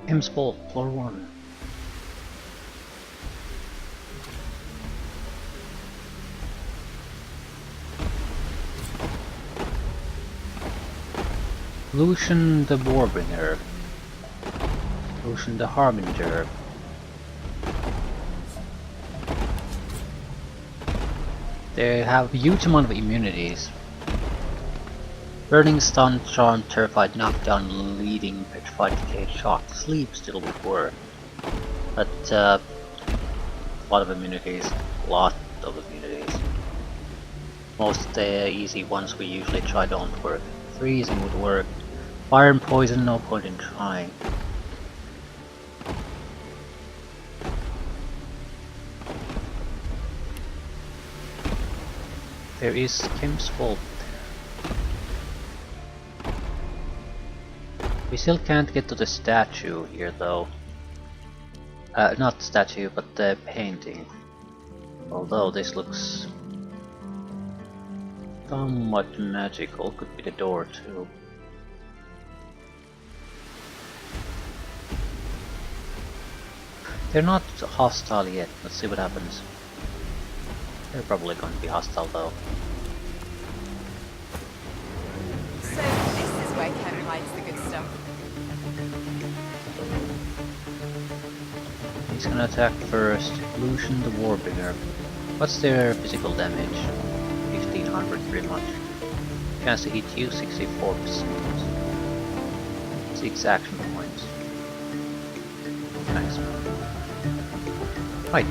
Kemm's Vault, floor 1. Lucian the Warbringer. Lucian the Harbinger. They have huge amount of immunities. Burning, Stun, Charm, Terrified, Knockdown, Leading, Petrified, Decay, Shock, Sleep still would work. But a lot of immunities. Most of the easy ones we usually try don't work. Freezing would work. Fire and Poison, no point in trying. There is Kemm's Vault. We still can't get to the statue here though. Not the statue, but the painting. Although this looks somewhat magical, could be the door too. They're not hostile yet, let's see what happens. They're probably going to be hostile though. So this is where Kemm hides the good stuff. He's gonna attack first. Lucian the Warbringer. What's their physical damage? 1500 pretty much. Chance to hit you 64%. 6 action points. Nice. Right.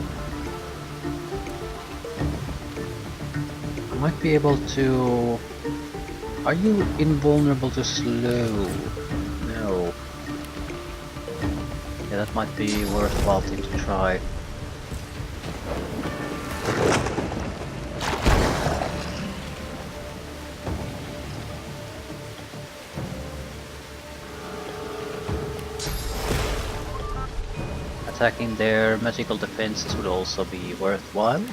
I might be able to... Are you invulnerable to slow? No. Yeah, that might be worthwhile thing to try. Attacking their magical defenses would also be worthwhile.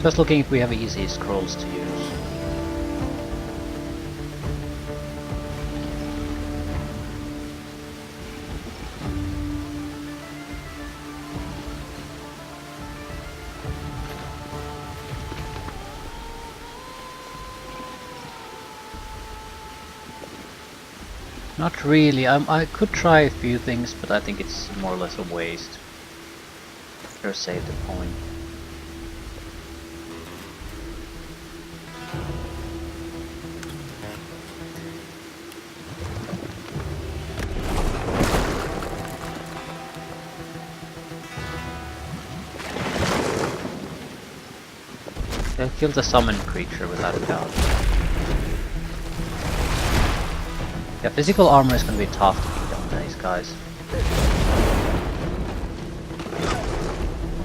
Just looking if we have easy scrolls to use. Not really. I could try a few things, but I think it's more or less a waste. Better save the point. They'll kill the summoned creature without a doubt. Yeah, physical armor is gonna be tough to beat on these guys.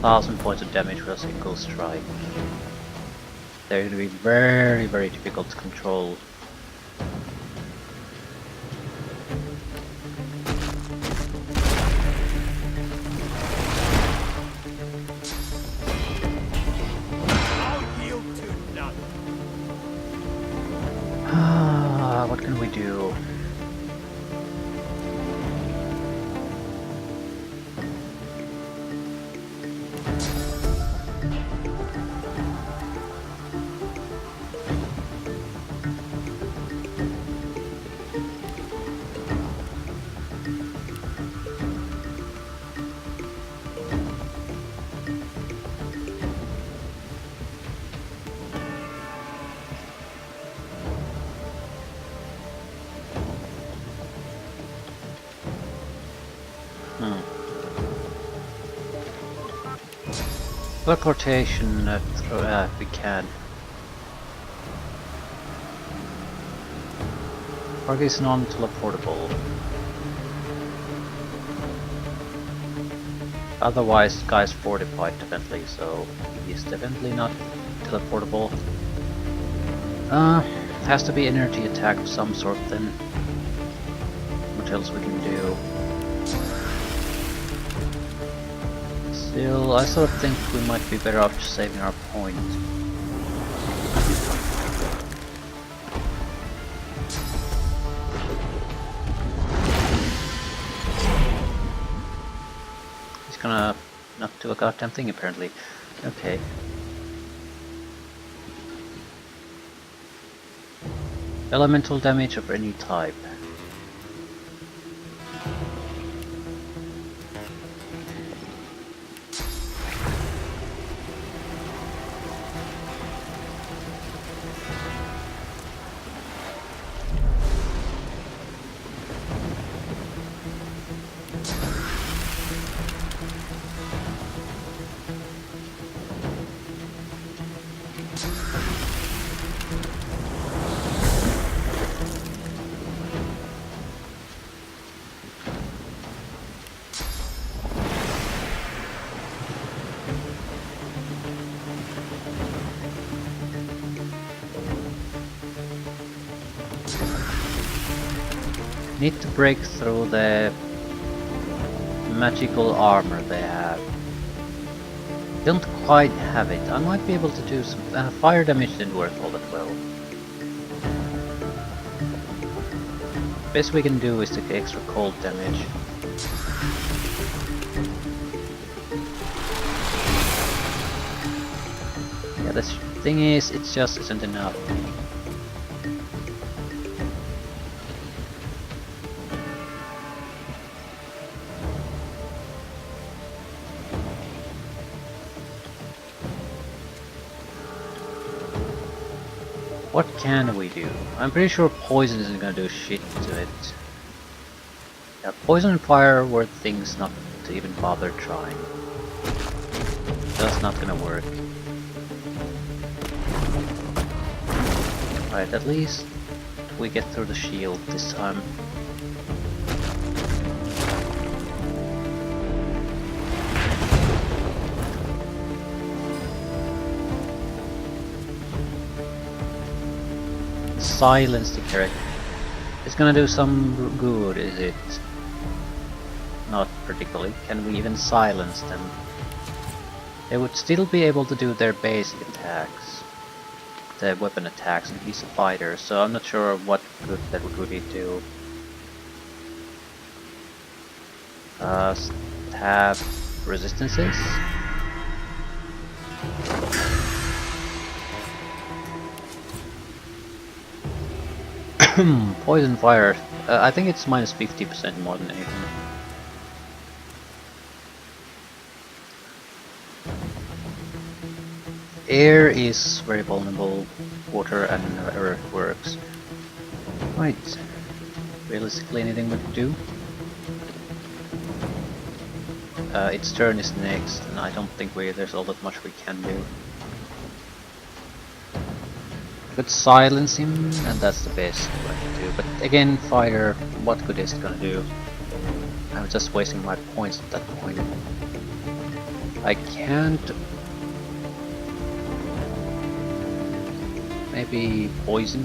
1000 points of damage for a single strike. They're gonna be very, very difficult to control. What can we do? Teleportation if we can. Target is non-teleportable. Otherwise, the guy's fortified definitely, so he's definitely not teleportable. Has to be energy attack of some sort then. What else we can do? Still, I sort of think we might be better off just saving our point. He's gonna not do a goddamn thing apparently. Okay. Elemental damage of any type. Need to break through the magical armor they have. Don't quite have it. I might be able to do some fire damage didn't work all that well. Best we can do is take extra cold damage. Yeah, the thing is, it just isn't enough. What can we do? I'm pretty sure poison isn't gonna do shit to it. Yeah, poison and fire were things not to even bother trying. That's not gonna work. Right, at least we get through the shield this time. Silence the character. It's gonna do some good, is it? Not particularly. Can we even silence them? They would still be able to do their basic attacks. The weapon attacks, and he's a fighter, so I'm not sure what good that would really do. Have resistances? Poison fire. I think it's minus 50% more than anything. Air is very vulnerable. Water and earth works. Right. Realistically, anything we could do? Its turn is next, and I don't think there's all that much we can do. Could silence him, and that's the best way to do. But again, fire, what good is it gonna do? I'm just wasting my points at that point. I can't... Maybe poison?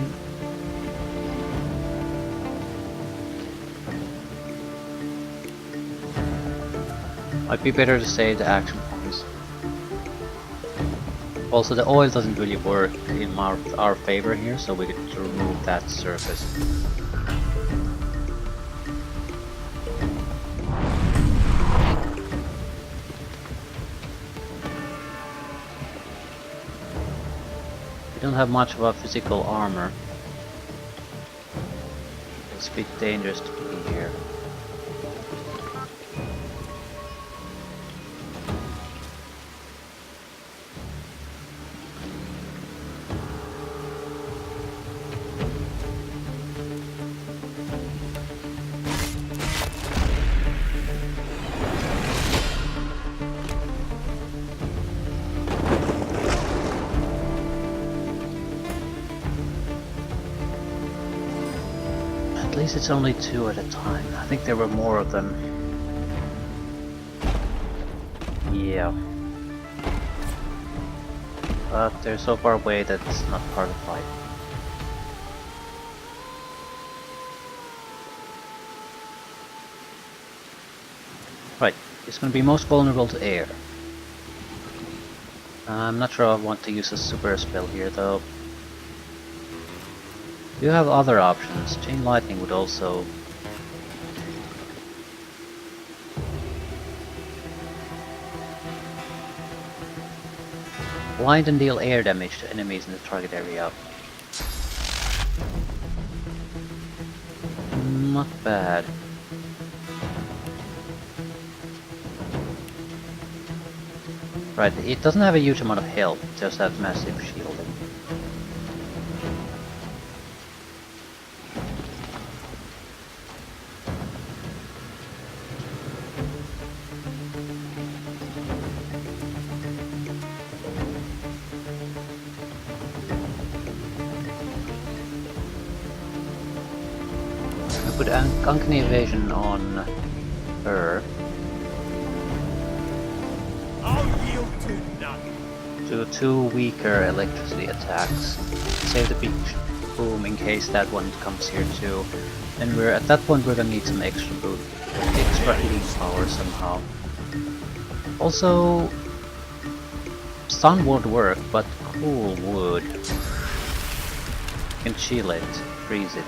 Might be better to save the action points. Also, the oil doesn't really work in our favor here, so we could remove that surface. We don't have much of a physical armor. It's a bit dangerous to be here. At least it's only 2 at a time. I think there were more of them. Yeah. But they're so far away that it's not part of the fight. Right, it's going to be most vulnerable to air. I'm not sure I want to use a super spell here though. You have other options. Chain lightning would also... Blind and deal air damage to enemies in the target area. Not bad. Right, it doesn't have a huge amount of health, it just has massive shielding. I put Uncanny Evasion on her. I'll yield to none. Do 2 weaker electricity attacks. Save the big boom in case that one comes here too. And we're at that point we're gonna need some extra healing power somehow. Also, stun would work, but cool would. You can chill it, freeze it.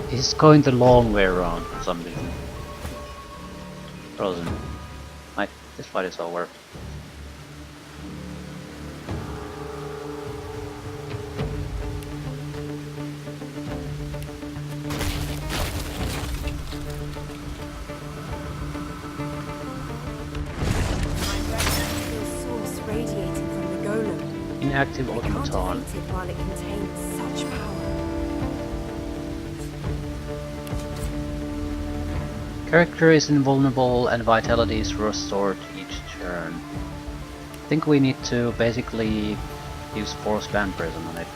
He's going the long way around for some reason. Frozen. This fight is over. Source radiating from the golem. Inactive automaton. Cultivated while it contains such power. Character is invulnerable and vitality is restored each turn. I think we need to basically use Force Vampirism on it.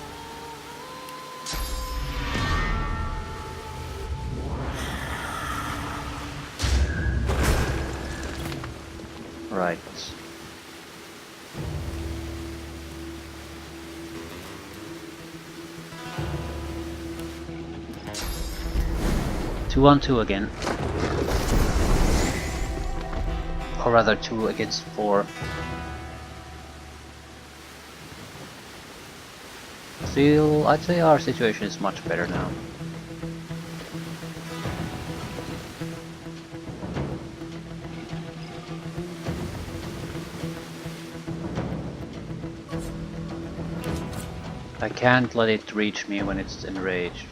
Right. Two on two again. Or rather 2 against 4. Still, I'd say our situation is much better now. I can't let it reach me when it's enraged.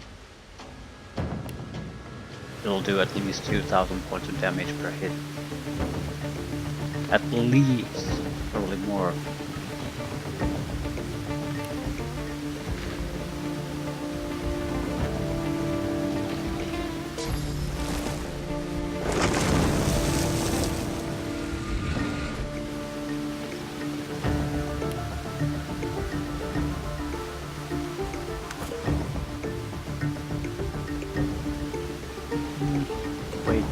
It'll do at least 2000 points of damage per hit. At least, probably more. Wait.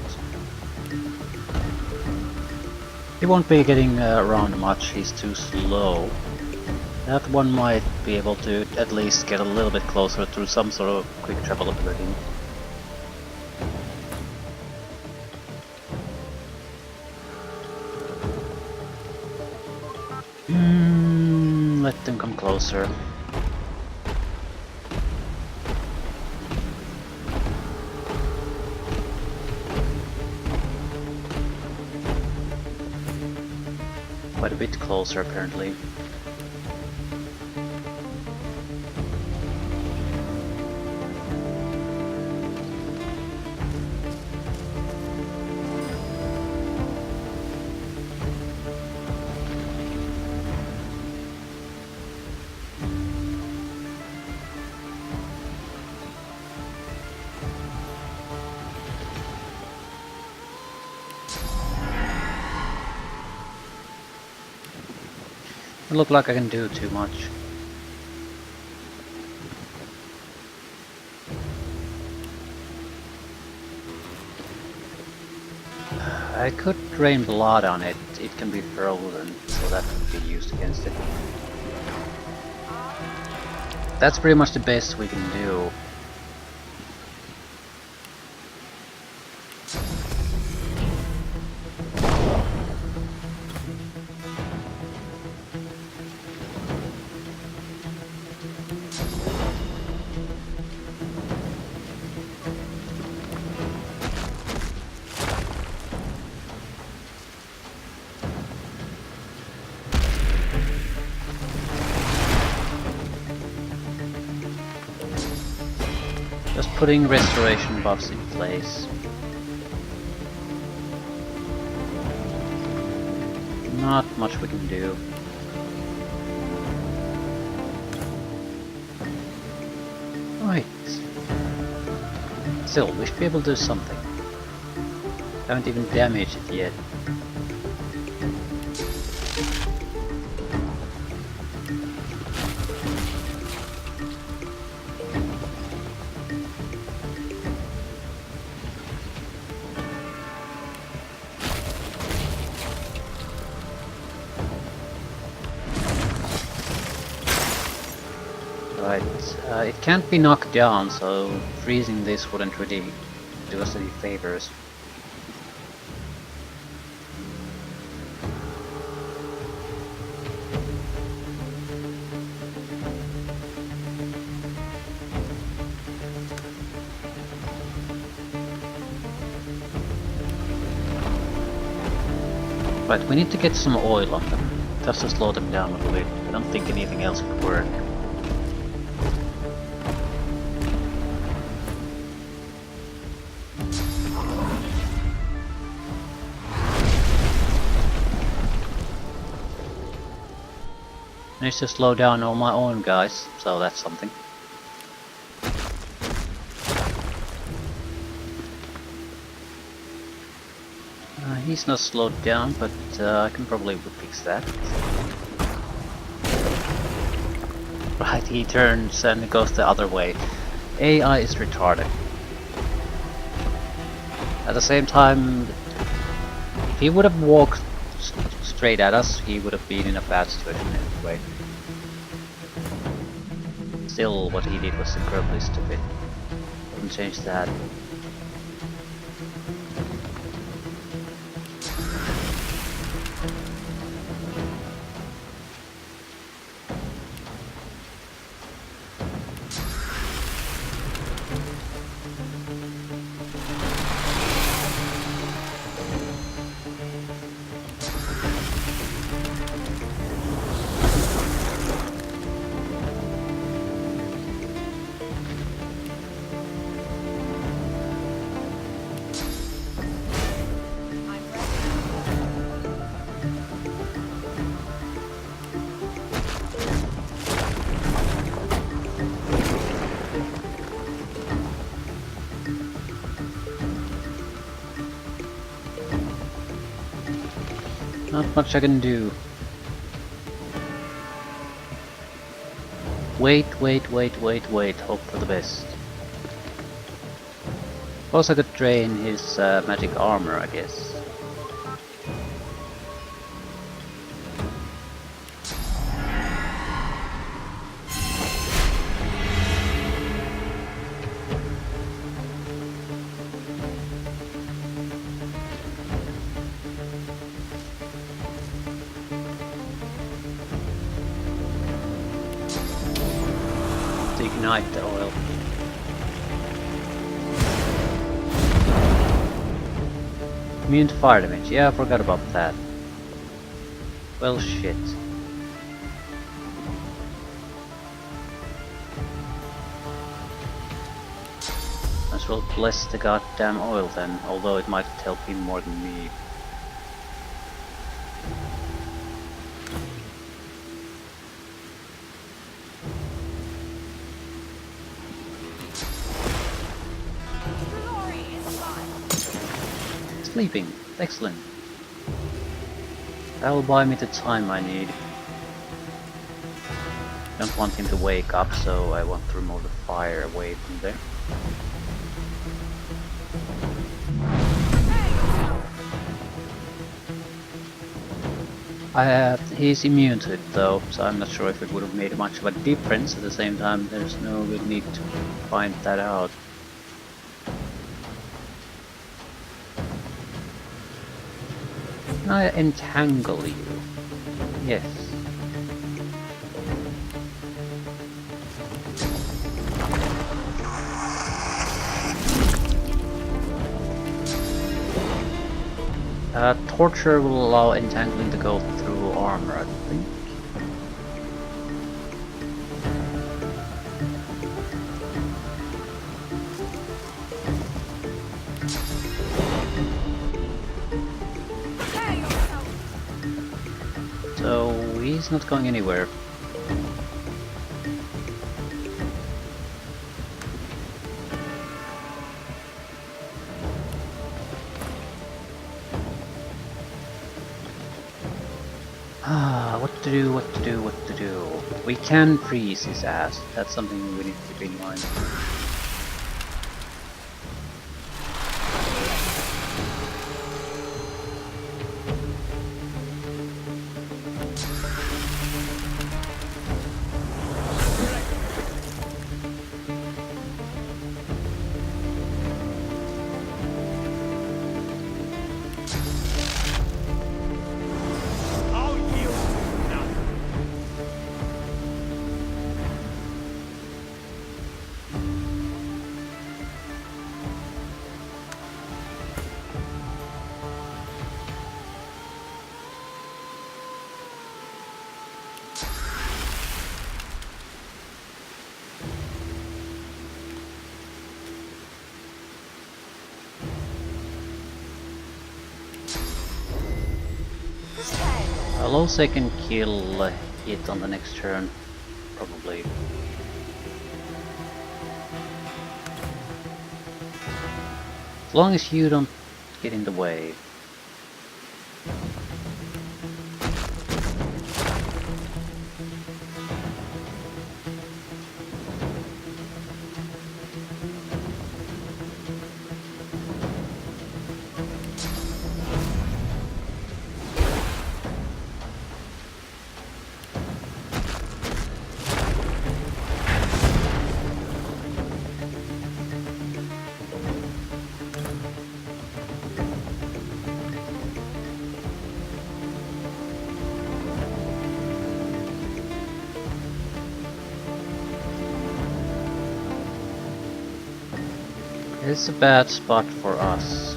He won't be getting around much, he's too slow. That one might be able to at least get a little bit closer through some sort of quick travel ability. Let them come closer. Quite a bit closer apparently. Doesn't look like I can do too much. I could drain blood on it. It can be frozen, so that could be used against it. That's pretty much the best we can do. Just putting restoration buffs in place. Not much we can do. Right. Still, we should be able to do something. Haven't even damaged it yet. Right, it can't be knocked down, so freezing this wouldn't really do us any favors. Right, we need to get some oil on them, just to slow them down a little bit. I don't think anything else would work. Managed to slow down all my own guys, so that's something. He's not slowed down, but I can probably fix that. Right, he turns and goes the other way. AI is retarded. At the same time, if he would have walked straight at us, he would have been in a bad situation anyway. Still, what he did was incredibly stupid. Doesn't change that. Not much I can do. Wait, hope for the best. Also could drain his magic armor, I guess. Ignite the oil. Immune to fire damage. Yeah, I forgot about that. Well, shit. Might as well bless the goddamn oil then, although it might help him more than me. Sleeping. Excellent. That will buy me the time I need. Don't want him to wake up, so I want to remove the fire away from there. He's immune to it though, so I'm not sure if it would have made much of a difference. At the same time, there's no good need to find that out. Can I entangle you? Yes. Torture will allow entangling to go through armor, I think. Prepare yourself. So he's not going anywhere. What to do, what to do, what to do. We can freeze his ass. That's something we need to keep in mind. I'll yield to none. Prepare. I'll also can kill it on the next turn, probably. As long as you don't get in the way. It's a bad spot for us.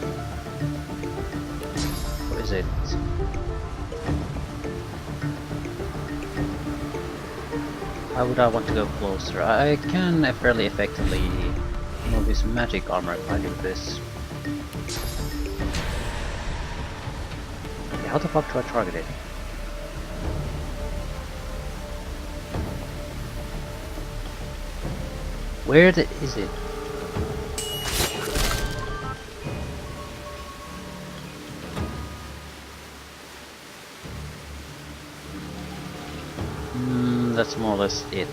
Or is it? Why would I want to go closer? I can fairly effectively remove his magic armor if I do this. Okay, how the fuck do I target it? Where is it? That's more or less it.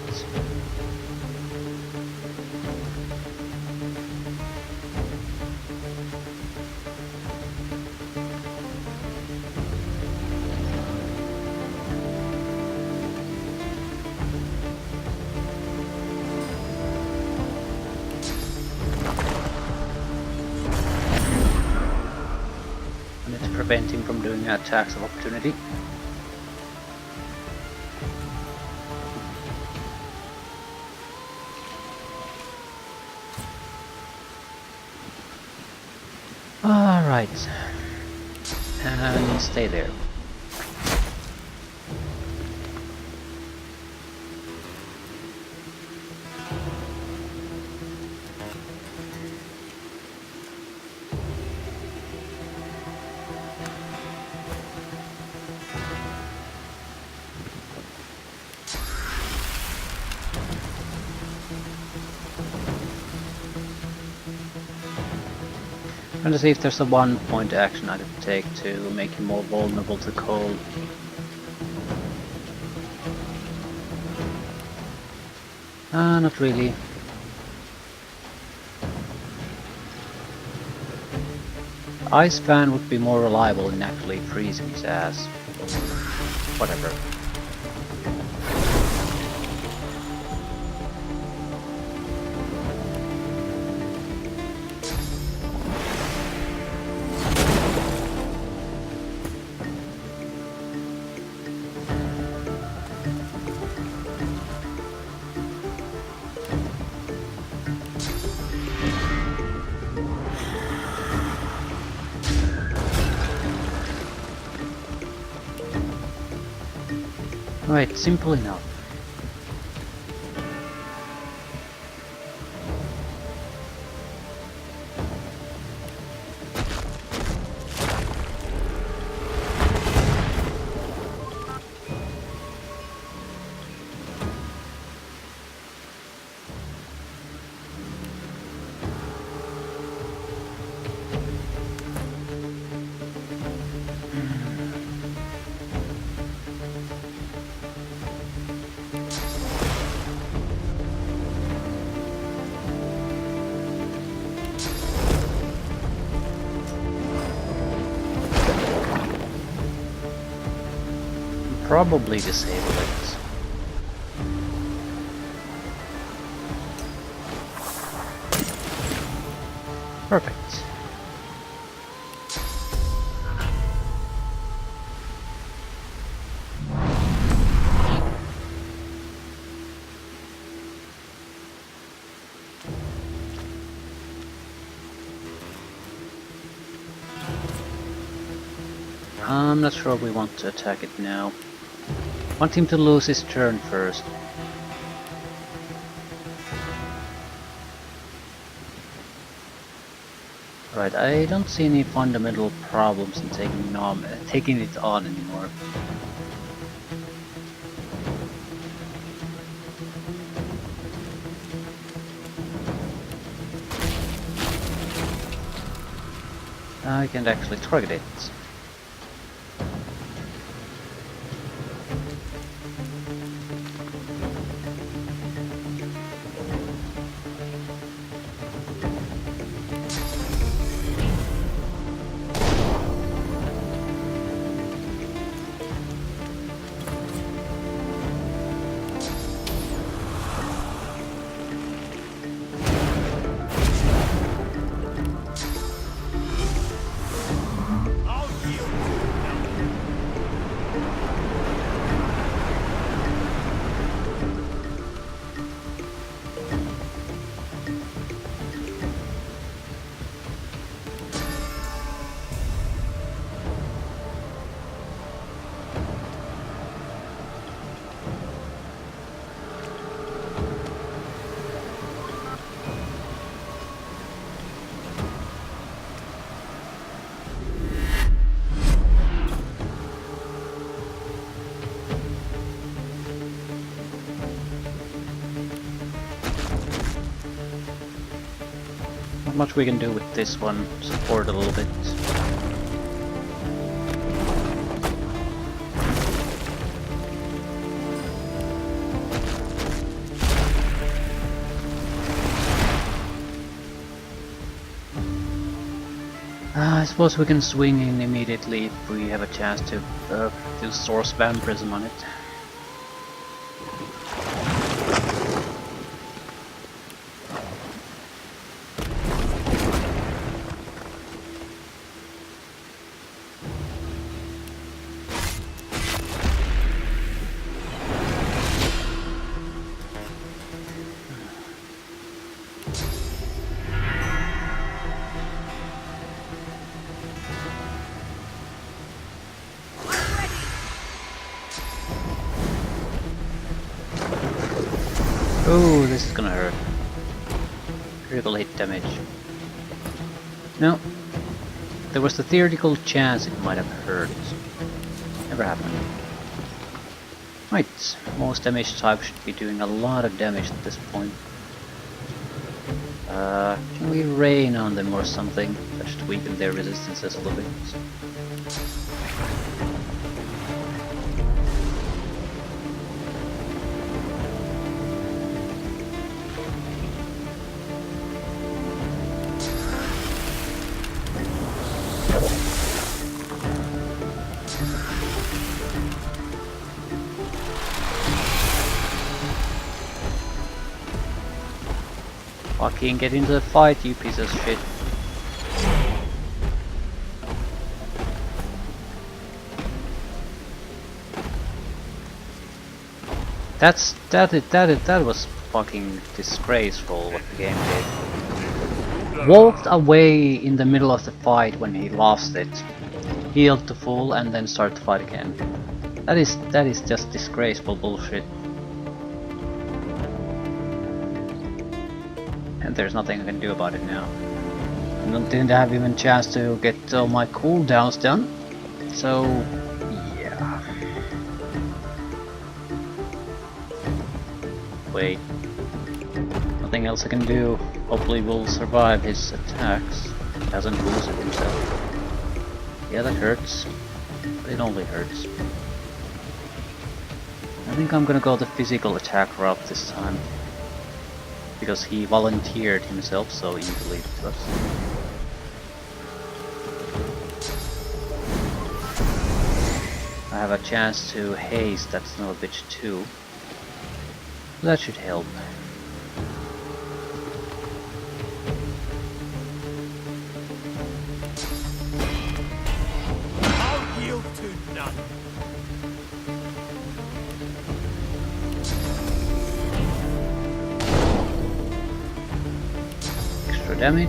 I need to prevent him from doing attacks of opportunity. Alright. And stay there. Trying to see if there's a one-point action I could take to make him more vulnerable to cold. Not really. Ice fan would be more reliable in actually freezing his ass. Whatever. Right, simple enough. Probably disable it. Perfect. I'm not sure we want to attack it now. Want him to lose his turn first. Right, I don't see any fundamental problems in taking it on anymore. I can't actually target it. I'll yield to nothing. Not much we can do with this one. Support a little bit. I suppose we can swing in immediately if we have a chance to do Source Vampirism on it. Oh, this is gonna hurt. Critical hit damage. No. There was the theoretical chance it might have hurt. Never happened. Right, most damage types should be doing a lot of damage at this point. Can we rain on them or something? That should weaken their resistances a little bit. Fucking get into the fight, you piece of shit. That was fucking disgraceful what the game did. Walked away in the middle of the fight when he lost it, healed to full, and then start to fight again. That is just disgraceful bullshit. And there's nothing I can do about it now. I didn't have even a chance to get all my cooldowns done, so yeah. Wait. Nothing else I can do. Hopefully we'll survive his attacks. He hasn't boosted himself. Yeah, that hurts. But it only hurts. I think I'm gonna go the physical attack route this time. Because he volunteered himself so easily to us. I have a chance to haste that son of a bitch too. That should help. I'll yield to none. Extra damage.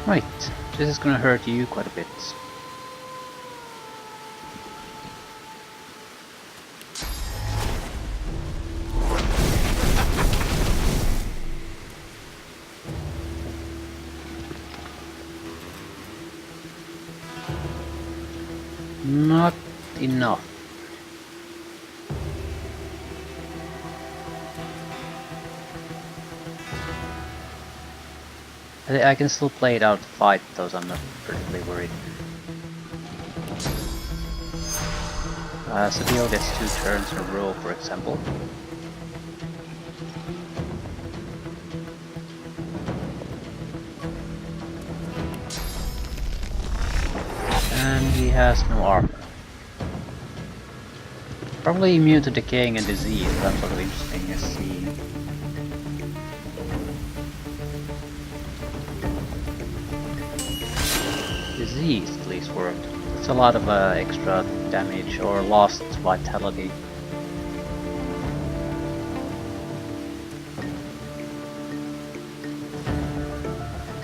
Right, this is gonna hurt you quite a bit. Not enough. I can still play it out to fight those, I'm not particularly worried. Sabio gets 2 turns in a row, for example. And he has no armor. Probably immune to decaying and disease, that's sort of interesting to see. Disease at least worked. It's a lot of extra damage or lost vitality.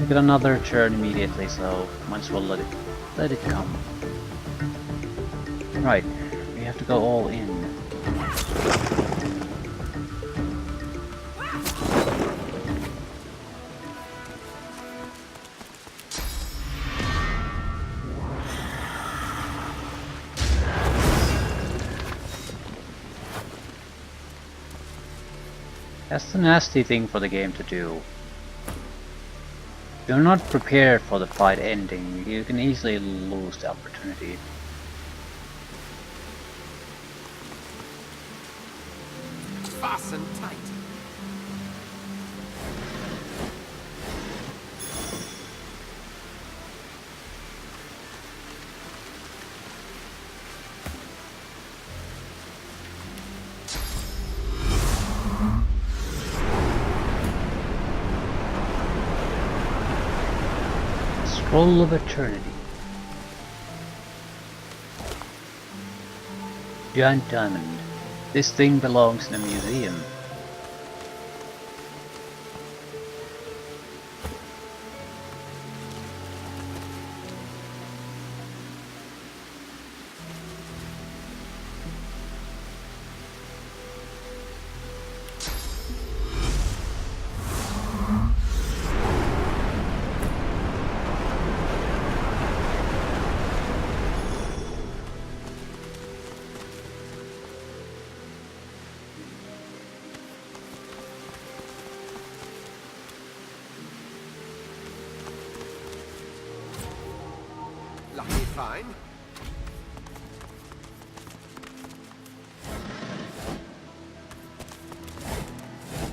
We get another turn immediately, so might as well let it come. Right, we have to go all in. That's the nasty thing for the game to do. If you're not prepared for the fight ending, you can easily lose the opportunity. Fasten tight. Scroll of Eternity. Giant diamond. This thing belongs in a museum. Lucky fine.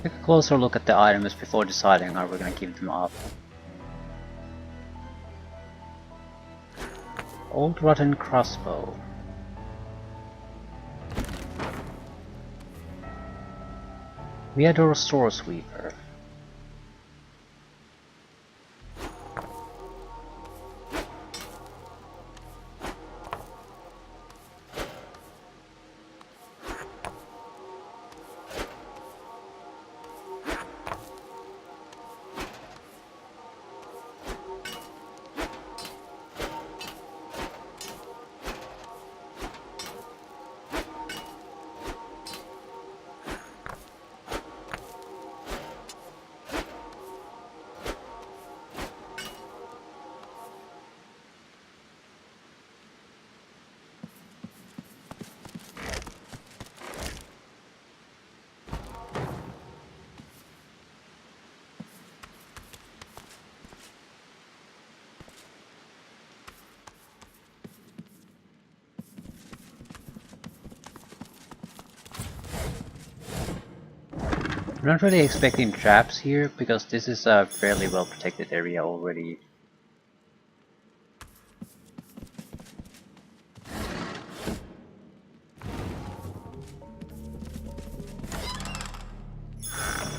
Take a closer look at the items before deciding are we gonna give them up. Old rotten crossbow. We adore Sword Sweeper. I'm not really expecting traps here, because this is a fairly well protected area already.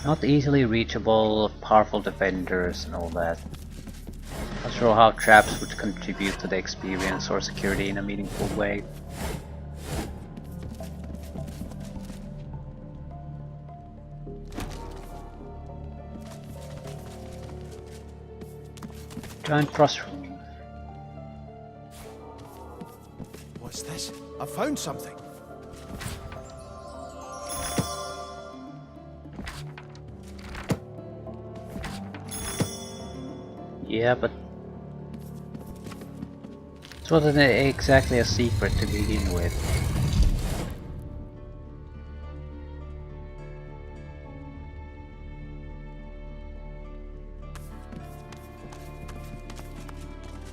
Not easily reachable, powerful defenders and all that. Not sure how traps would contribute to the experience or security in a meaningful way. Giant cross room. What's this? I found something. Yeah, but it wasn't exactly a secret to begin with.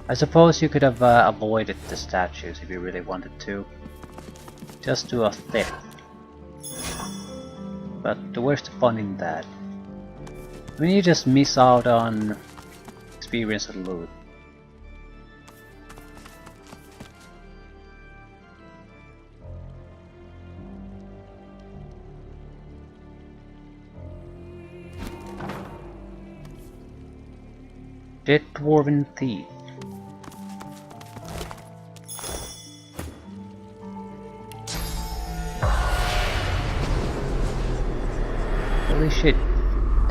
I suppose you could have avoided the statues if you really wanted to. Just do a theft. But where's the fun in that? I mean, you just miss out on experience and loot. Dead Dwarven Thief. Holy shit,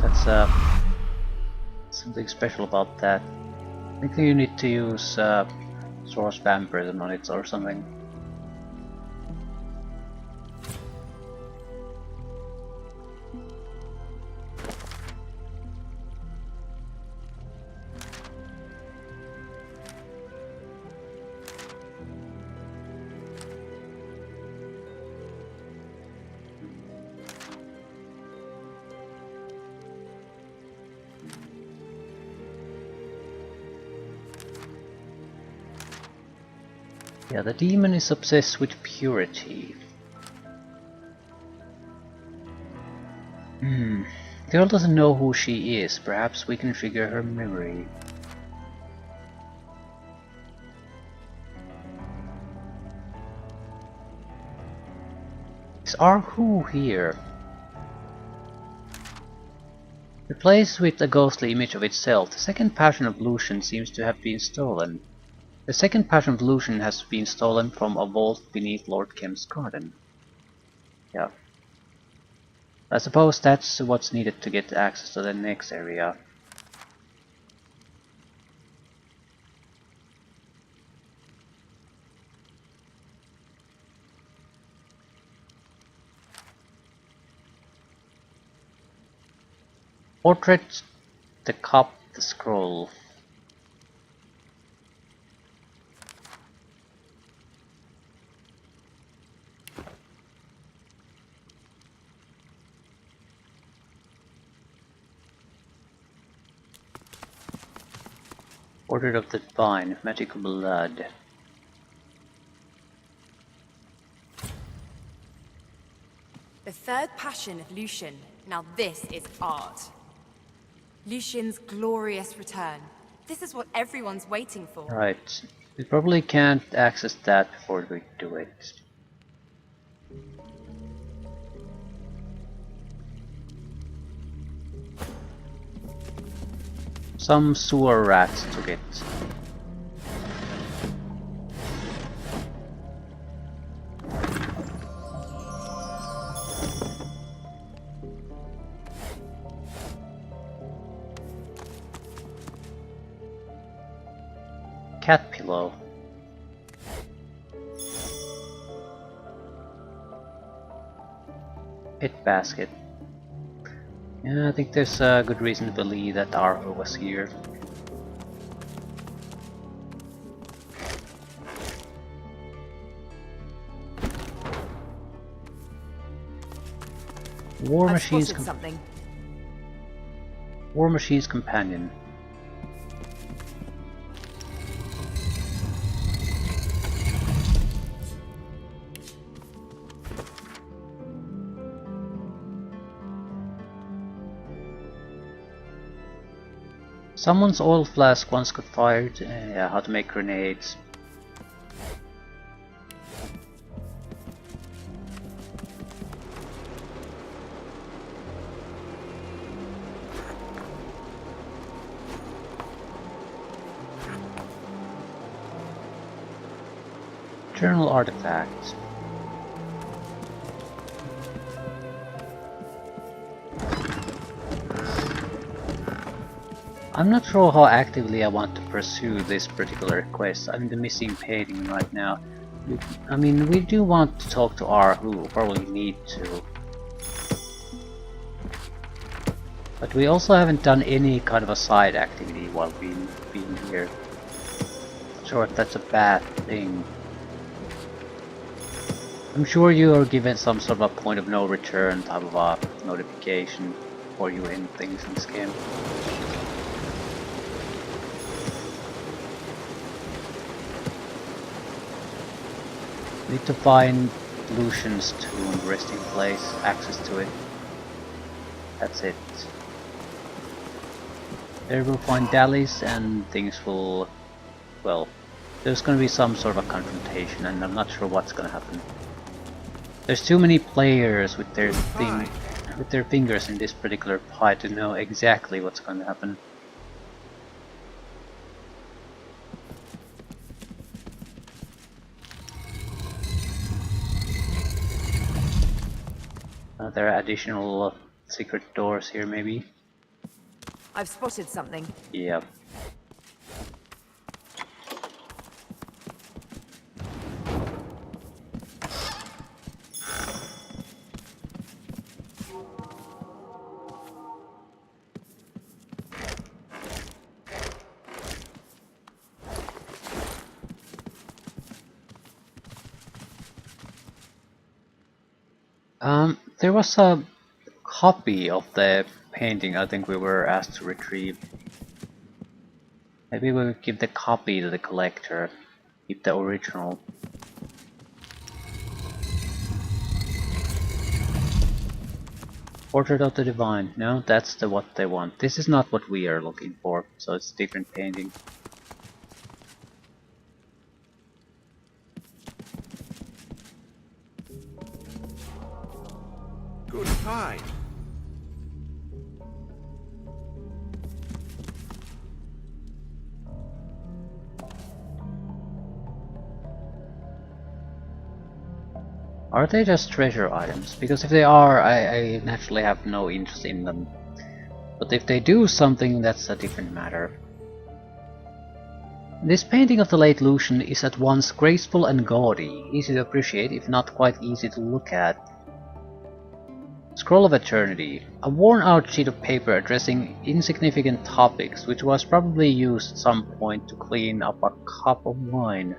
that's something special about that. I think you need to use Source Vampirism on it or something. Yeah, the demon is obsessed with purity. The girl doesn't know who she is. Perhaps we can trigger her memory. Is our who here? Replaced with a ghostly image of itself, the second passion of Lucian seems to have been stolen. The second passion of Lucian has been stolen from a vault beneath Lord Kemm's garden. Yeah. I suppose that's what's needed to get access to the next area. Portrait, the cup, the scroll. Portrait of the Divine, magical blood. The third passion of Lucian, Now this is art. Lucian's glorious return. This is what everyone's waiting for. Right. We probably can't access that before we do it. Some sewer rats took it. Cat pillow. Pit basket. Yeah, I think there's a good reason to believe that Arho was here. War I've Machine's spotted something. War Machine's companion. Someone's oil flask once got fired. Yeah, how to make grenades. Journal artifacts. I'm not sure how actively I want to pursue this particular quest. I'm the missing painting right now. I mean, we do want to talk to Arhu, probably need to. But we also haven't done any kind of a side activity while being here. Not sure if that's a bad thing. I'm sure you are given some sort of a point of no return type of a notification before you end things in this game. Need to find Lucian's tomb resting place, access to it. That's it. There we'll find Dallies and things will... well, there's gonna be some sort of a confrontation and I'm not sure what's gonna happen. There's too many players with their fingers in this particular pie to know exactly what's gonna happen. There are additional secret doors here, maybe. I've spotted something. Yep. There was a copy of the painting I think we were asked to retrieve. Maybe we'll give the copy to the collector, keep the original. Portrait of the Divine. No, that's what they want. This is not what we are looking for, so it's a different painting. Good find. Are they just treasure items? Because if they are, I naturally have no interest in them. But if they do something, that's a different matter. This painting of the late Lucian is at once graceful and gaudy, easy to appreciate if not quite easy to look at. Scroll of Eternity, a worn-out sheet of paper addressing insignificant topics which was probably used at some point to clean up a cup of wine.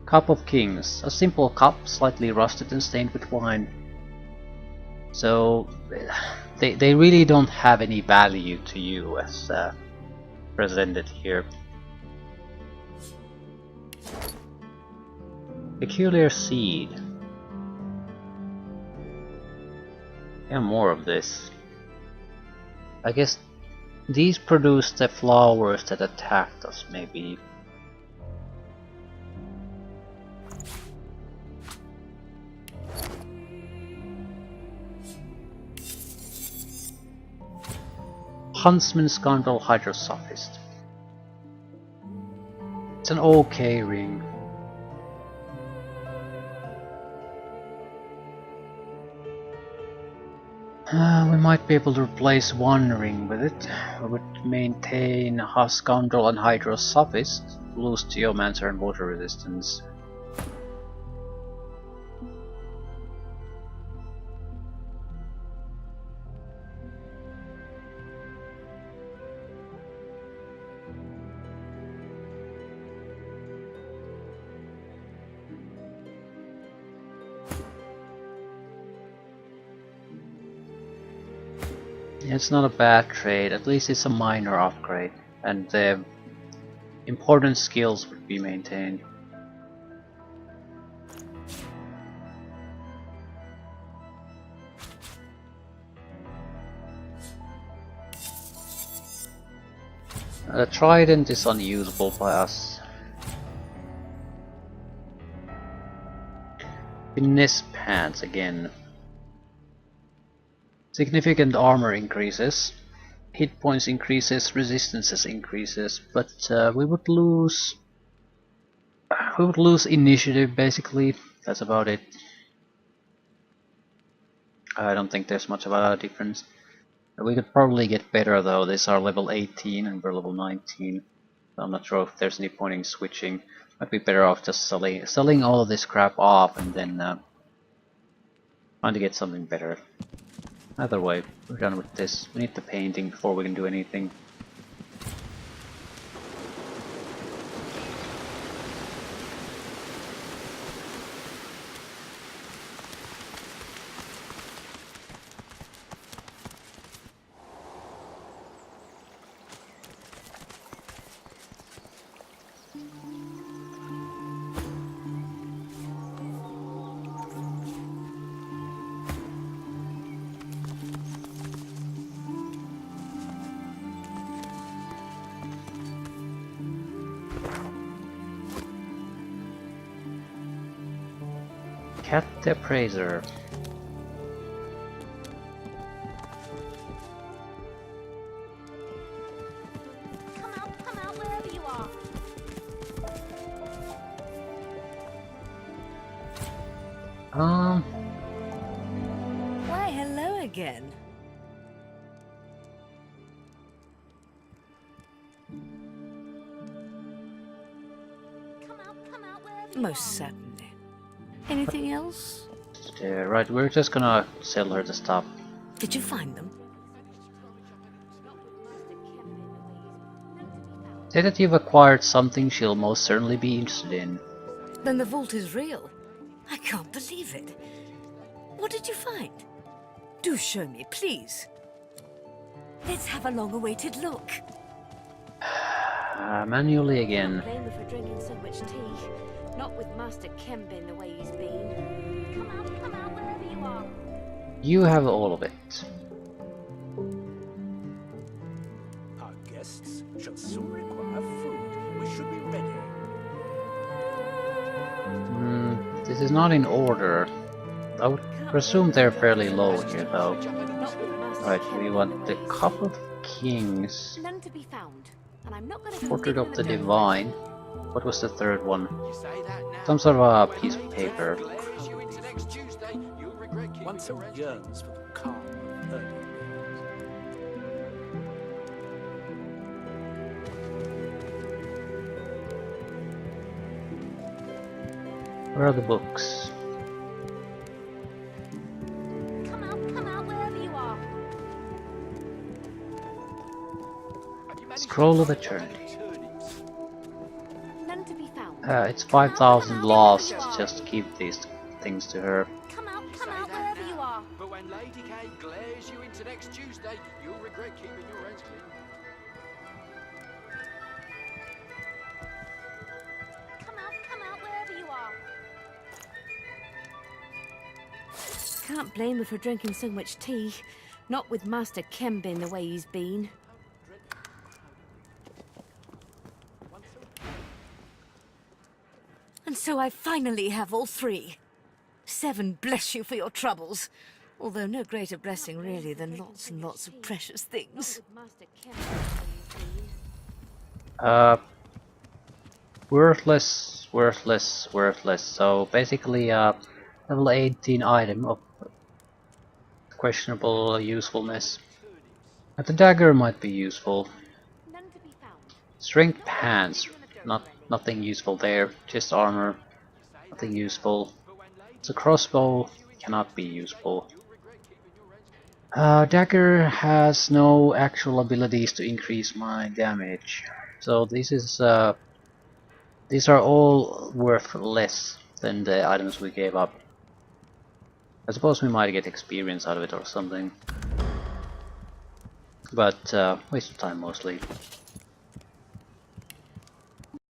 Cup of Kings, a simple cup, slightly rusted and stained with wine. So, they really don't have any value to you as presented here. Peculiar Seed. Yeah, more of this. I guess these produce the flowers that attacked us, maybe. Huntsman Scoundrel Hydrosophist. It's an okay ring. We might be able to replace one ring with it. We would maintain Scoundrel and Hydrosophist, lose Geomancer and water resistance. It's not a bad trade, at least it's a minor upgrade, and the important skills would be maintained. The trident is unusable by us. Finesse pants again. Significant armor increases, hit points increases, resistances increases, but we would lose initiative basically. That's about it. I don't think there's much of a difference. We could probably get better though. These are level 18 and we're level 19. So I'm not sure if there's any point in switching. Might be better off just selling all of this crap off and then trying to get something better. Either way, we're done with this. We need the painting before we can do anything. Cat the Appraiser. Come out wherever you are. Why, hello again. Come out wherever you Most are. certainly. Anything else? Right, we're just gonna sell her the stuff. Did you find them? Say that you've acquired something she'll most certainly be interested in. Then the vault is real. I can't believe it. What did you find? Do show me, please. Let's have a long-awaited look. Manually again. Blame her for drinking so much tea. Not with Master Kemm being the way he's been. Come out wherever you are. You have all of it. Our guests shall soon require food. We should be ready. This is not in order. I would presume they're fairly low here though. Not with Master Right, Kemm we being want the the way Cup he's of Kings, been. None to be found. And I'm not gonna go Portrait digging of the them up. Divine. What was the third one? You say that now. Some sort of a piece of paper. Glares you into next Tuesday. You'll regret keeping One so your hands yearns for the calm of early Where are the books? Come out wherever you are. Have you managed Scroll to of find Eternity. any turnips? None to be found. It's 5,000 lost just to keep these things to her. Come out Say that wherever you now. are. But when Lady K glares you into next Tuesday, you'll regret keeping your hands clean. Come out wherever you are. Can't blame her for drinking so much tea. Not with Master Kemm being the way he's been. And so I finally have all three. 7 bless you for your troubles. Although no greater blessing really than lots and lots of precious things. Not with Master Kemm being the way he's been. Worthless, worthless, worthless. So basically, level 18 item of questionable usefulness. But the dagger might be useful. None to be found. Strength pants, nothing useful there. Chest armor, nothing useful. The crossbow cannot be useful. Dagger has no actual abilities to increase my damage, so these are all worth less than the items we gave up. I suppose we might get experience out of it or something, but waste of time mostly.